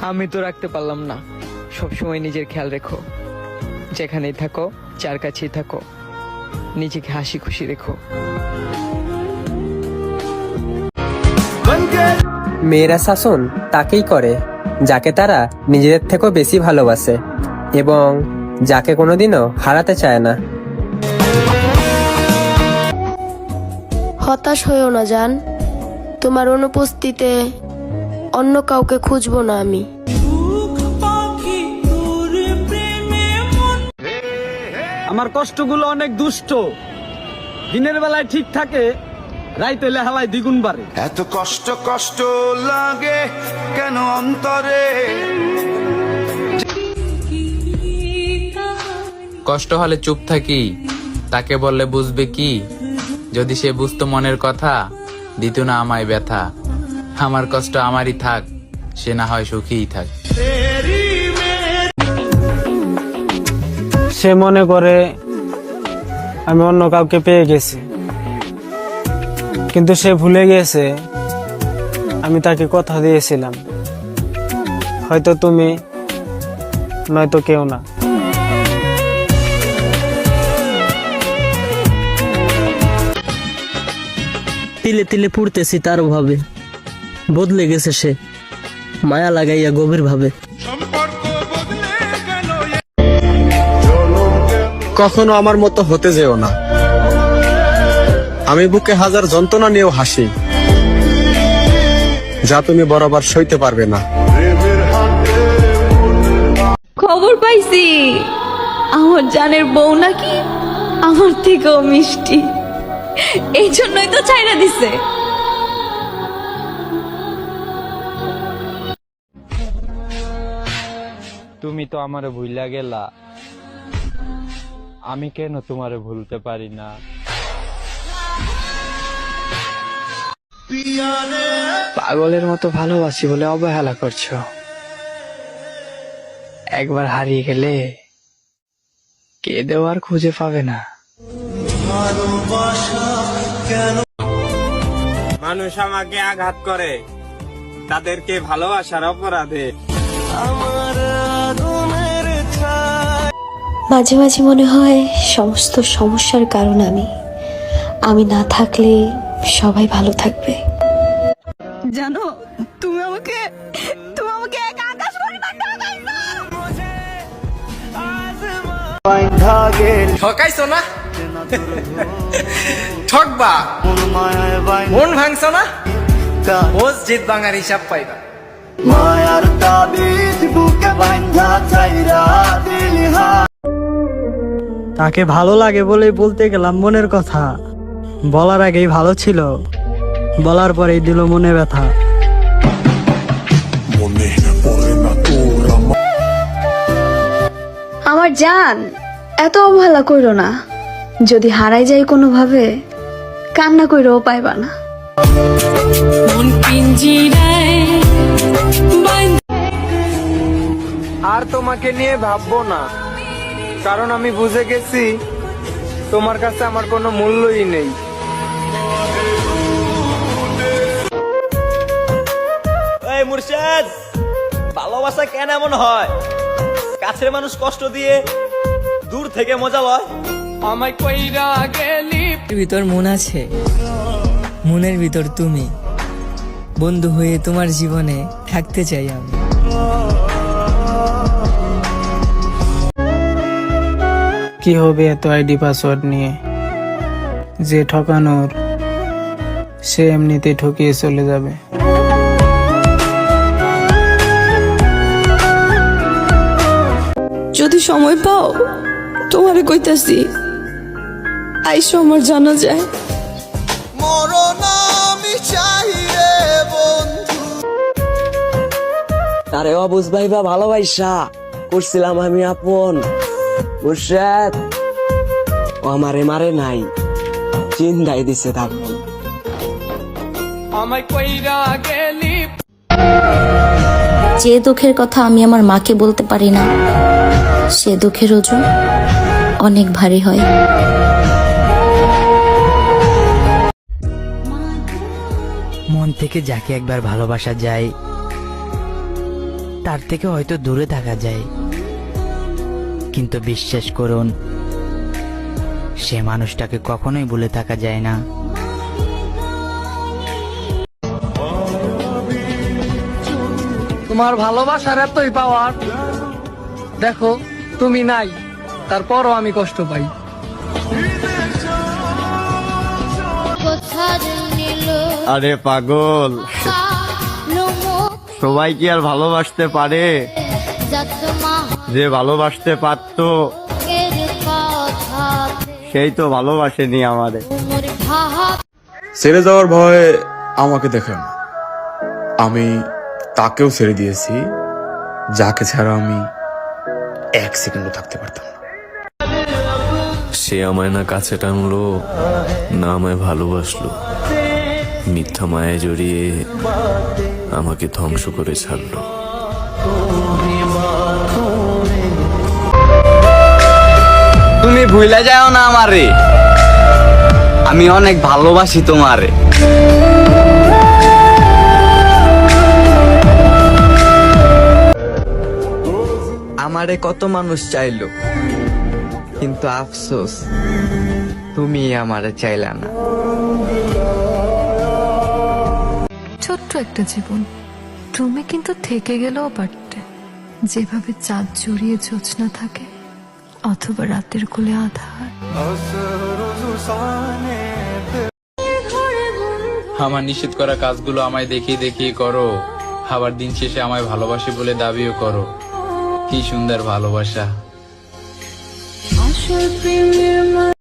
আমি তো রাখতে পারলাম না। সবসময় নিজের খেয়াল রেখো, যেখানেই থাকো, যার কাছেই থাকো, নিজেকে হাসি খুশি রেখো। মেয়েরা শাসন তাকেই করে যাকে তারা নিজেদের থেকেও বেশি ভালোবাসে এবং যাকে কোনোদিনও হারাতে চায় না। হতাশ হইও না জান, তোমার অনুপস্থিতিতে অন্য কাউকে খুঁজবো না আমি। আমার কষ্টগুলো অনেক দুষ্ট, দিনের বেলায় ঠিক থাকে, রাইতে লেহালায় দ্বিগুণ বাড়ে। এত কষ্ট কষ্ট লাগে কেন অন্তরে? কষ্ট হলে চুপ থাকি, তাকে বললে বুঝবে কি? যদি সে বুঝতো মনের কথা, দিত না আমায় ব্যথা। আমার কষ্ট আমারই থাক, সে না হয় সুখীই থাক। সে মনে করে আমি অন্য কাউকে পেয়ে গেছি, কিন্তু সে ভুলে গেছে আমি তাকে কথা দিয়েছিলাম, হয়তো তুমি, নয়তো কেউ না। তিলে তিলে পুড়তেছি তার ভাবে, বদলে গেছে সে মায়া লাগাইয়া গভীর ভাবে। কখনো আমার মতো হতে যেও না, আমি বুকে হাজার যন্ত্রণা নিয়েও হাসি, যা তুমি বরাবর সইতে পারবে না। খবর পাইছি আমার জানের বউ নাকি আমার থেকেও মিষ্টি, এই জন্যই তো ছাইরা দিছে। তুমি তো আমারে ভুইলা গেলা, আমি কেন তোমারে ভুলতে পারি না? পাগলের মতো ভালোবাসি বলে অবহেলা করছো। একবার হারিয়ে গেলে কেঁদেও আর খুঁজে পাবে না। মানুষ আমাকে আঘাত করে তাদেরকে ভালোবাসার অপরাধে। মাঝে মাঝে মনে হয় সমস্ত সমস্যার কারণ আমি না থাকলে সবাই ভালো থাকবে। জানো তুমি আমাকে এক আকাশ পরিমাণ ঠকাইছো। ঠকাইছো না? ঠকবা, মন ভাঙছো না? মসজিদ ভাঙার হিসাব পাইবা। মায়ার তাবিজ বুকে বাঁধা চাইরা দিলি হা। তাকে ভালো লাগে বলেই বলতে গেলাম মনের কথা, বলার আগেই ভালো ছিল, বলার পরেই দিল মনে ব্যথা। আমার জান এত অবহেলা কইরো না, যদি হারাই যাই কোনোভাবে কান্না কইরও পাইবা না। আর তোমাকে নিয়ে ভাববো না, কারণ আমি বুঝে গেছি তোমার কাছে আমার কোনো মূল্যই নেই। এই মুর্শেদ, ভালোবাসা কেন এমন হয়? কাছের মানুষ কষ্ট দিয়ে দূর থেকে মজা লয়। আমায় কইরা গেলি, ভিতর মন আছে, মনের ভিতর তুমি, বন্ধু হয়ে তোমার জীবনে থাকতে চাই আমি। কি হবে এত আইডি পাসওয়ার্ড নিয়ে? যে ঠকানোর সে এমনিতে ঠকিয়ে চলে যাবে। যদি সময় পাও তোমারে কইতাছি আইসো আমার জানা যায়। মরণ আমি চাই রে বন্ধু। আরে অবুঝ ভাইবা ভালোবাসা করছিলাম আমি আপন, মুর্শেদ ও আমারে মারে নাই, চিন্তাই দিছে থাকবো। আমায় কইরা গেলি। যে দুঃখের কথা আমি আমার মাকে বলতে পারি না, সে দুঃখের ওজন অনেক ভারী হয়। মন থেকে যাকে একবার ভালোবাসা যায় তার থেকে হয়তো দূরে থাকা যায়, কিন্তু বিশ্বাস করুন সে মানুষটাকে কখনোই ভুলে থাকা যায় না। তোমার ভালোবাসার এতই পাওয়ার, দেখো তুমি নাই, তারপরও আমি কষ্ট পাই। আরে পাগল, সবাই কি আর ভালোবাসতে পারে? যে ভালোবাসতে পারতো সেই তো ভালোবাসেনি আমারে। ছেড়ে যাওয়ার ভয়ে আমাকে দেখে না, আমি তাকেও ছেড়ে দিয়েছি যাকে ছাড়া আমি এক সেকেন্ডও থাকতে পারতাম না। সে আমায় না কাছে টানলো, না আমায় ভালোবাসলো, মিথ্যা মায়ায় জড়িয়ে আমাকে ধ্বংস করে ছাড়লো। তুমি ভুলে যাও না আমারে, আমি অনেক ভালোবাসি তোমারে। আমারে কত মানুষ চাইলো, কিন্তু আফসোস তুমি আমারে চাইলা না। ছোট্ট একটা জীবন, তুমি কিন্তু থেকে গেলেও পারতে। যেভাবে চাঁদ জড়িয়ে জোছনা থাকে, অথবা রাতের কোলে আধার। আমার নিষেধ করা কাজগুলো আমায় দেখিয়ে দেখিয়ে করো, আবার দিন শেষে আমায় ভালোবাসি বলে দাবিও করো। কি সুন্দর ভালোবাসা!